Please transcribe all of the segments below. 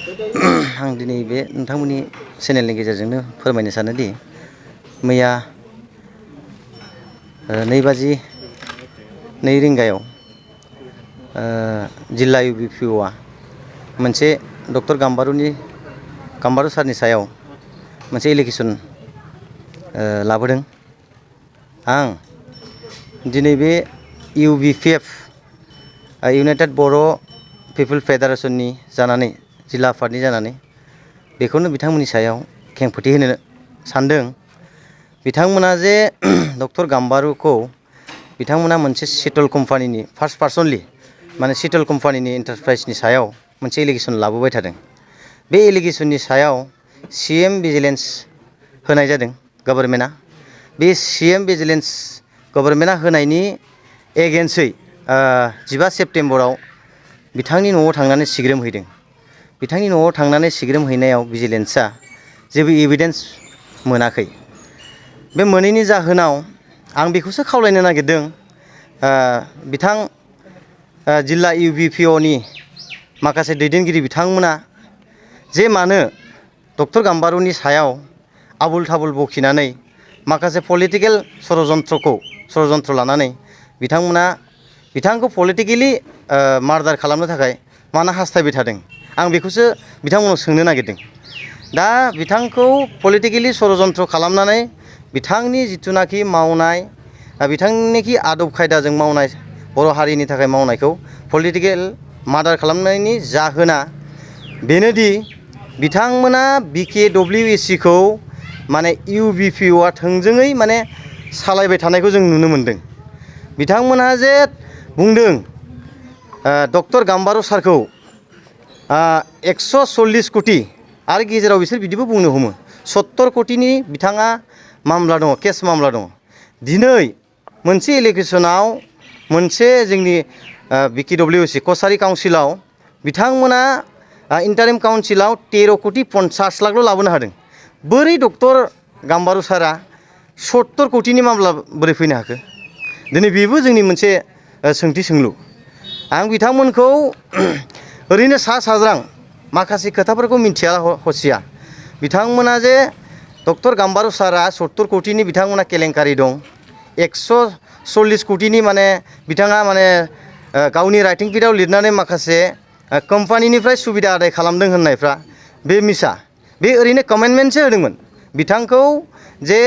आं दिनै बे नोंथांमोननि चेनेलनि गेजेरजोंनो फोरमायनो सानोदि मैया 2:02 जिल्ला UBPआ मोनसे डक्टर गाम्बारु सारनि सायाव मोनसे एलिगेसन लाबोदों। आं दिनै बे UBPF इउनाइटेड बर' पिपल फेडारेसननि जानानै जिल्ला आफादनि जानानै बेखौनो बिथांमोननि सायाव खेंफोरथि होनो सानदों। बिथांमोना जे डक्टर गाम्बारुखौ बिथांमोना मोनसे सिटल कम्पानिनि फार्स्ट पार्सनलि माने सिटल कम्पानिनि एन्टारप्राइजनि सायाव मोनसे एलिगेसन लाबोबाय थादों। बे एलिगेसननि सायाव CM भिजिलेन्स होनाय जादों गभर्नमेन्टआ। बे CM भिजिलेन्स गभर्नमेन्टआ होनायनि एगेन्स्टै 15 सेप्तेम्बराव बिथांनि न'आव थांनानै सिग्रोमहैदों। बिथांनि न'आव थांनानै सिग्रोमहैनायाव भिजिलेन्सआ जेबो एभिडेन्स मोनाखै। बे मोनैनि जाहोनाव आं बेखौसो खावलायनो नागिरदों, बिथां जिल्ला UBPOनि माखासे दैदेनगिरि बिथांमोना जे मानो डक्टर गाम्बारुनि सायाव आबुल थाबुल बखिनानै माखासे पलिटिकेल षड़यन्त्र लानानै बिथांखौ पलिटिकेलि मार्डार खालामनो थाखाय मानो हास्थायबाय थादों, आं बेखौसो बिथांमोनाव सोंनो नागिरदों। दा बिथांखौ पलिटिकेलि षड़यन्त्र खालामनानै बिथांनि जिथुनाखि मावनाय, बिथांनिखि आदब खायदाजों मावनाय बर' हारिनि थाखाय मावनायखौ पलिटिकेल मार्डार खालामनायनि जाहोना बेनोदि बिथांमोना BKWSCखौ माने UBPOआ थोंजोङै माने सालायबाय थानायखौ जों नुनो मोनदों। बिथांमोनहा जे बुंदों डक्टर गाम्बारु सारखौ 140 कोटि आरो गेजेराव बिसोर बिदिबो बुंनो हमो 70 कोटिनि बिथाङा मामला दङ, केस मामला दङ। दिनै मोनसे एलिगेसनाव मोनसे जोंनि BKWSC कसारि काउन्सिलाव बिथांमोना इन्टारिम काउन्सिलाव 13 कोटि 50 लाखल' लाबोनो हादों। बोरै डक्टर गाम्बारु सारा 70 कोटिनि मामला बोरै फैनो हाखो? दिनै बेबो जोंनि मोनसे सोंथि सोंलु। आं बिथांमोनखौ ओरैनो सा साज्रां माखासे खोथाफोरखौ मिथिया हसिया बिथांमोना जे डक्टर गाम्बारु सारा 70 कोटिनि बिथांमोना केलेंकारि दं, 140 कोटिनि माने बिथाङा माने गावनि राइटिं पिडआव लिरनानै माखासे कम्पानिनिफ्राय सुबिदा आदाय खालामदों होननायफ्रा बे मिसा। बे ओरैनो कमेन्टमेन्टसो होदोंमोन बिथांखौ जे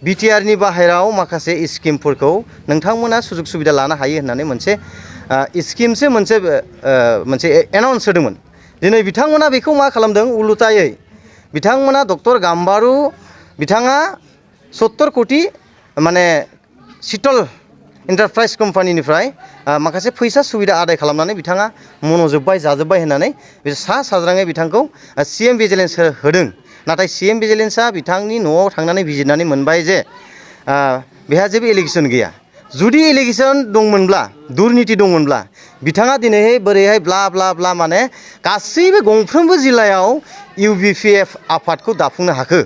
BTRनि बाहेराव माखासे स्किमफोरखौ नोंथांमोना सुजुग सुबिदा लानो हायो होननानै मोनसे स्किमसो मोनसे एनाउन्स होदोंमोन। दिनै बिथांमोना बेखौ मा खालामदों उलुटायै बिथांमोना डक्टर गाम्बारु बिथाङा 70 कोटि माने सिटल एन्टारप्राइज कम्पानिनिफ्राय माखासे फैसा सुबिदा आदाय खालामनानै बिथाङा मन'जोब्बाय जाजोब्बाय होननानै बे सा साज्राङै बिथांखौ CM भिजिलेन्स होदों। नाथाय CM भिजिलेन्सआ बिथांनि न'आव थांनानै बिजिरनानै मोनबाय जे बेहा जेबो एलिगेसन गैया। जुदि एलिगेसन दंमोनब्ला, दुर्निति दंमोनब्ला बिथाङा दिनैहाय बोरैहाय ब्ला ब्ला ब्ला माने गासैबो गंफ्रोमबो जिल्लायाव UBPF आफादखौ दाफुंनो हाखो?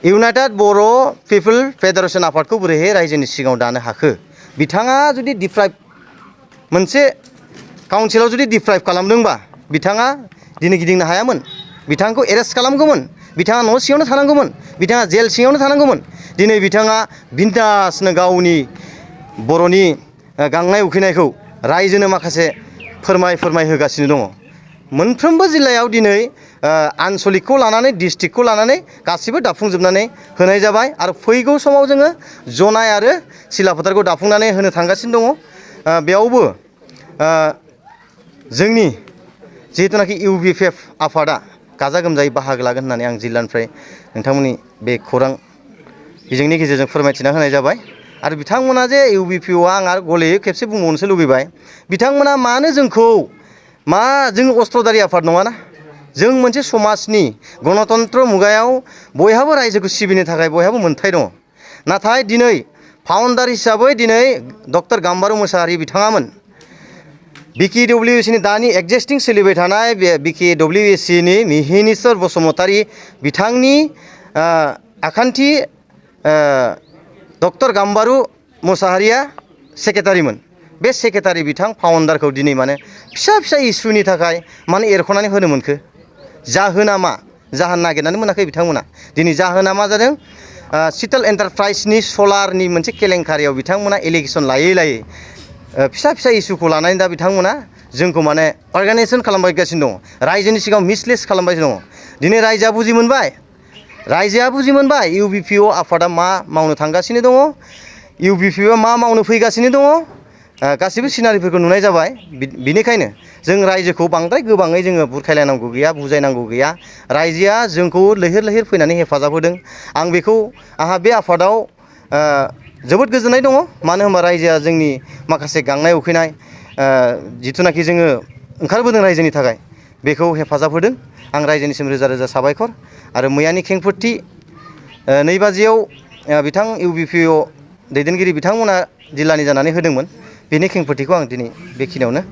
इउनाइटेड बर' पिपल फेडारेसन आफादखौ बोरैहाय रायजोनि सिगाङाव दानो हाखो? बिथाङा जुदि डिप्राइभ मोनसे काउन्सिलाव जुदि डिप्राइभ खालामदोंबा बिथाङा दिनै गिदिंनो हायामोन, बिथांखौ एरेस्ट खालामगौमोन, बिथाङा न' सिङावनो थानांगौमोन, बिथाङा जेल सिङावनो थानांगौमोन। दिनै बिथाङा बिन्दासनो गावनि बर'नि गांनाय उखैनायखौ रायजोनो माखासे फोरमाय होगासिनो दङ। मोनफ्रोमबो जिल्लायाव दिनै आनसलिकखौ लानानै डिस्ट्रिक्टखौ लानानै गासिबो दाफुंजोबनानै होनाय जाबाय आरो फैगौ समाव जोङो जनाय आरो सिलाफोथारखौ दाफुंनानै होनो थांगासिनो दङ। बेयावबो जोंनि जिहेथुनाखि UBPF आफादा गाजा गोमजायै बाहागो लागोन होननानै आं जिल्लानिफ्राय नोंथांमोननि बे खौरां बिजोंनि गेजेरजों फोरमायथिना होनाय जाबाय। आरो बिथांमोना जे UBPOआ आं आरो गलेयै खेबसे बुंबावनोसो लुबैबाय, बिथांमोना मानो जोंखौ जों अस्त्रधारि आफाद नङाना, जों मोनसे समाजनि गणतन्त्र मुगायाव बयहाबो रायजोखौ सिबिनो थाखाय बयहाबो मोन्थाय दङ। नाथाय दिनै फाउन्डार हिसाबै दिनै डक्टर गाम्बारु मोसाहारि बिथाङामोन BKWSCनि दानि एक्जिस्टिं सोलिबाय थानाय बे BKWSCनि मिहिनीश्वर बसुमतारी बिथांनि आखान्थि डक्टर गाम्बारु मोसाहारिया सेक्रेटारिमोन। बे सेक्रेटारि बिथां फाउन्डारखौ दिनै माने फिसा फिसा इसुनि थाखाय माने एरख'नानै होनो मोनखो? जाहोना मा? जाहोन नागिरनानै मोनाखै बिथांमोना। दिनै जाहोना मा जादों? सिटल एन्टारप्राइजनि सलारनि मोनसे केलेंकारियाव बिथांमोना एलिगेसन लायै लायै फिसा फिसा इस्युखौ लानानै दा बिथांमोना जोंखौ माने अर्गानाइजेसन खालामबायगासिनो दङ, रायजोनि सिगाङाव मिसलिड खालामगासिनो दङ। दिनै रायजोआ बुजि मोनबाय, रायजोआ बुजि मोनबाय इउबिपिअ आफादा मा मावनो थांगासिनो दङ, इउबिपिअ मा मावनो फैगासिनो दङ, गासैबो सिनारिफोरखौ नुनाय जाबाय। बिनिखायनो जों रायजोखौ बांद्राय गोबाङै जोङो बुरखायलायनांगौ गैया, बुजायनांगौ गैया। रायजोआ जोंखौ लैहोर लैहोर फैनानै हेफाजाब होदों। आं बेखौ आंहा बे आफादाव जोबोद गोजोननाय दङ। मानो होनबा रायजोआ जोंनि माखासे गांनाय उखैनाय जिथुनाखि जोङो ओंखारबोदों रायजोनि थाखाय, बेखौ हेफाजाब होदों। आं रायजोनिसिम रोजा रोजा साबायखर। आरो मैयानि खेंफोरथि 2 बाजियाव बिथां इउबिपिअ दैदेनगिरि बिथांमोना जिल्लानि जानानै होदोंमोन, बेनि खेंफोरथिखौ आं दिनै बेखिनियावनो